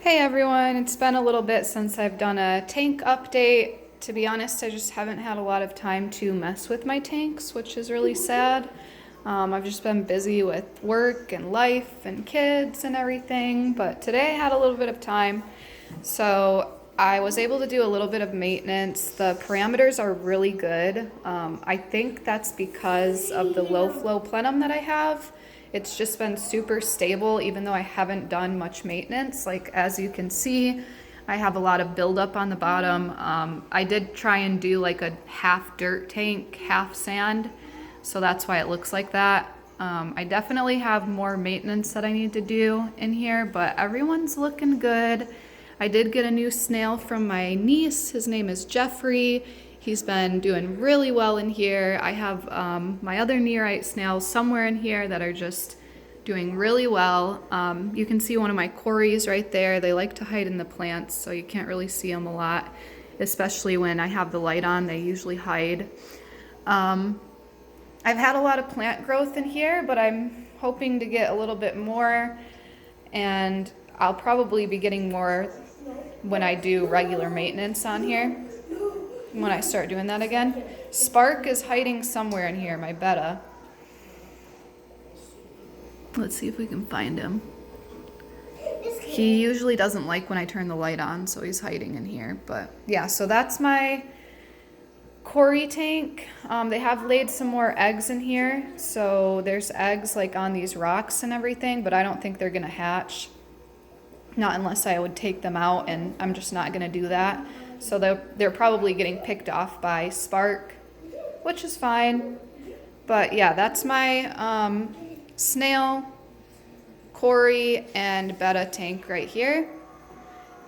Hey everyone, it's been a little bit since I've done a tank update. To be honest, I just haven't had a lot of time to mess with my tanks, which is really sad. I've just been busy with work and life and kids and everything, but today I had a little bit of time. So I was able to do a little bit of maintenance. The parameters are really good. I think that's because of the low flow plenum that I have. It's just been super stable even though I haven't done much maintenance. Like as you can see, I have a lot of buildup on the bottom. I did try and do like a half dirt tank, half sand, so that's why it looks like that. I definitely have more maintenance that I need to do in here, but everyone's looking good. I did get a new snail from my niece. His name is Jeffrey. He's been doing really well in here. I have my other nearite snails somewhere in here that are just doing really well. You can see one of my cories right there. They like to hide in the plants, so you can't really see them a lot, especially when I have the light on. They usually hide. I've had a lot of plant growth in here, but I'm hoping to get a little bit more, and I'll probably be getting more when I do regular maintenance on here, when I start doing that again. Spark is hiding somewhere in here, my betta. Let's see if we can find him. He usually doesn't like when I turn the light on, so he's hiding in here. But yeah, so that's my cory tank. They have laid some more eggs in here, so there's eggs like on these rocks and everything, but I don't think they're gonna hatch. Not unless I would take them out, and I'm just not gonna do that. So they're probably getting picked off by Spark, which is fine. But yeah, that's my snail, cory, and betta tank right here.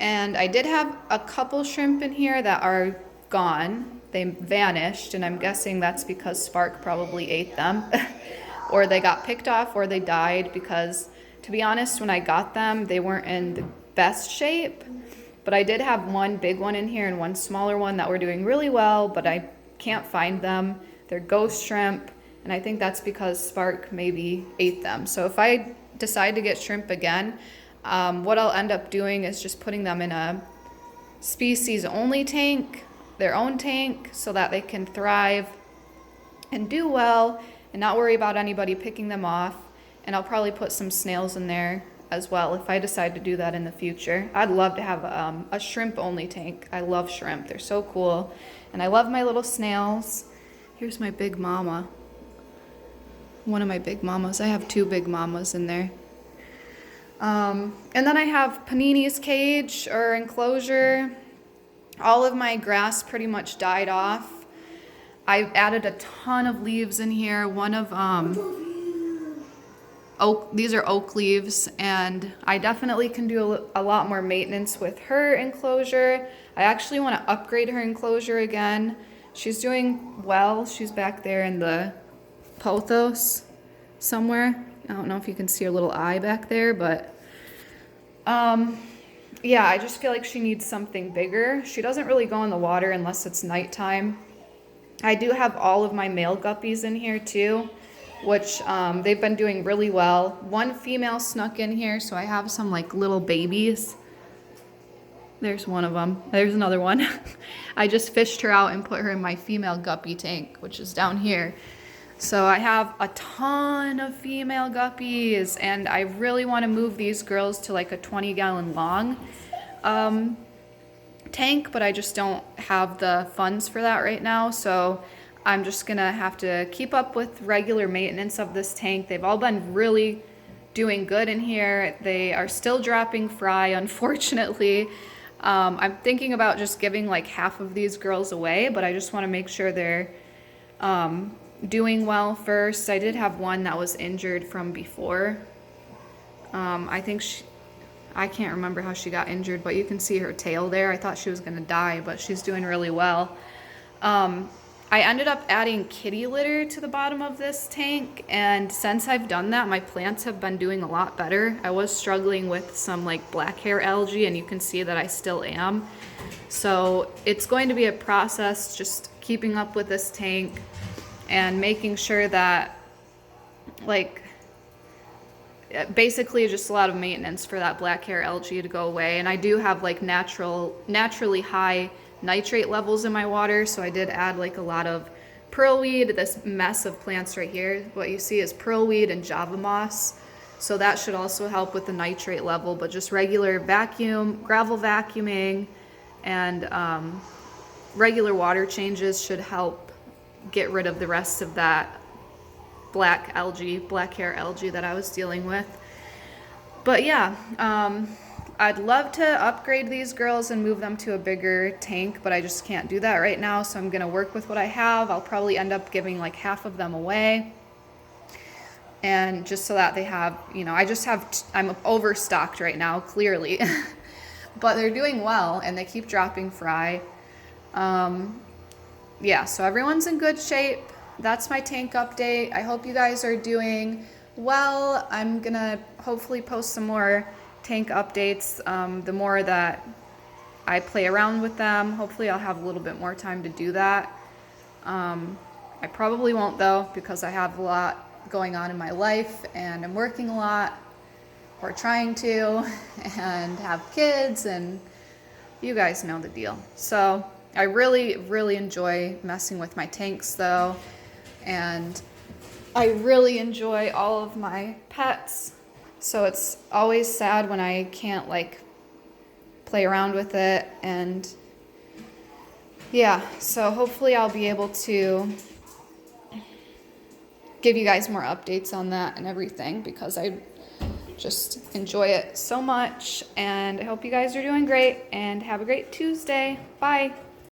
And I did have a couple shrimp in here that are gone. They vanished, and I'm guessing that's because Spark probably ate them. Or they got picked off, or they died, because to be honest, when I got them, they weren't in the best shape. But I did have one big one in here and one smaller one that were doing really well, but I can't find them. They're ghost shrimp, and I think that's because Spark maybe ate them. So if I decide to get shrimp again, what I'll end up doing is just putting them in a species only tank, their own tank, so that they can thrive and do well and not worry about anybody picking them off. And I'll probably put some snails in there as well if I decide to do that in the future. I'd love to have a shrimp only tank. I love shrimp. They're so cool. And I love my little snails. Here's my big mama. One of my big mamas. I have two big mamas in there. And then I have Panini's cage or enclosure. All of my grass pretty much died off. I added a ton of leaves in here. One of oak, these are oak leaves, and I definitely can do a lot more maintenance with her enclosure. I actually want to upgrade her enclosure again. She's doing well. She's back there in the pothos somewhere. I don't know if you can see her little eye back there, but yeah, I just feel like she needs something bigger. She doesn't really go in the water unless it's nighttime. I do have all of my male guppies in here too, which they've been doing really well. One female snuck in here, so I have some like little babies. There's one of them. There's another one. I just fished her out and put her in my female guppy tank, which is down here. So I have a ton of female guppies, and I really want to move these girls to like a 20-gallon long tank, but I just don't have the funds for that right now. So I'm just gonna have to keep up with regular maintenance of this tank. They've all been really doing good in here. They are still dropping fry, unfortunately. I'm thinking about just giving like half of these girls away, but I just want to make sure they're doing well first. I did have one that was injured from before. I can't remember how she got injured, but you can see her tail there. I thought she was gonna die, but she's doing really well. I ended up adding kitty litter to the bottom of this tank, and since I've done that, my plants have been doing a lot better. I was struggling with some like black hair algae, and you can see that I still am. So it's going to be a process, just keeping up with this tank and making sure that like basically just a lot of maintenance for that black hair algae to go away. And I do have like naturally high nitrate levels in my water, so I did add like a lot of pearlweed. This mess of plants right here, what you see is pearlweed and java moss. So that should also help with the nitrate level, but just regular gravel vacuuming and regular water changes should help get rid of the rest of that black hair algae that I was dealing with. But yeah, I'd love to upgrade these girls and move them to a bigger tank, but I just can't do that right now, so I'm gonna work with what I have. I'll probably end up giving like half of them away. And just so that they have, you know, I'm overstocked right now, clearly. But they're doing well, and they keep dropping fry. Yeah, so everyone's in good shape. That's my tank update. I hope you guys are doing well. I'm gonna hopefully post some more tank updates. The more that I play around with them, hopefully I'll have a little bit more time to do that. I probably won't though, because I have a lot going on in my life and I'm working a lot, or trying to, and have kids, and you guys know the deal. So I really, really enjoy messing with my tanks though, and I really enjoy all of my pets. So it's always sad when I can't like play around with it. And yeah, so hopefully I'll be able to give you guys more updates on that and everything, because I just enjoy it so much. And I hope you guys are doing great, and have a great Tuesday. Bye.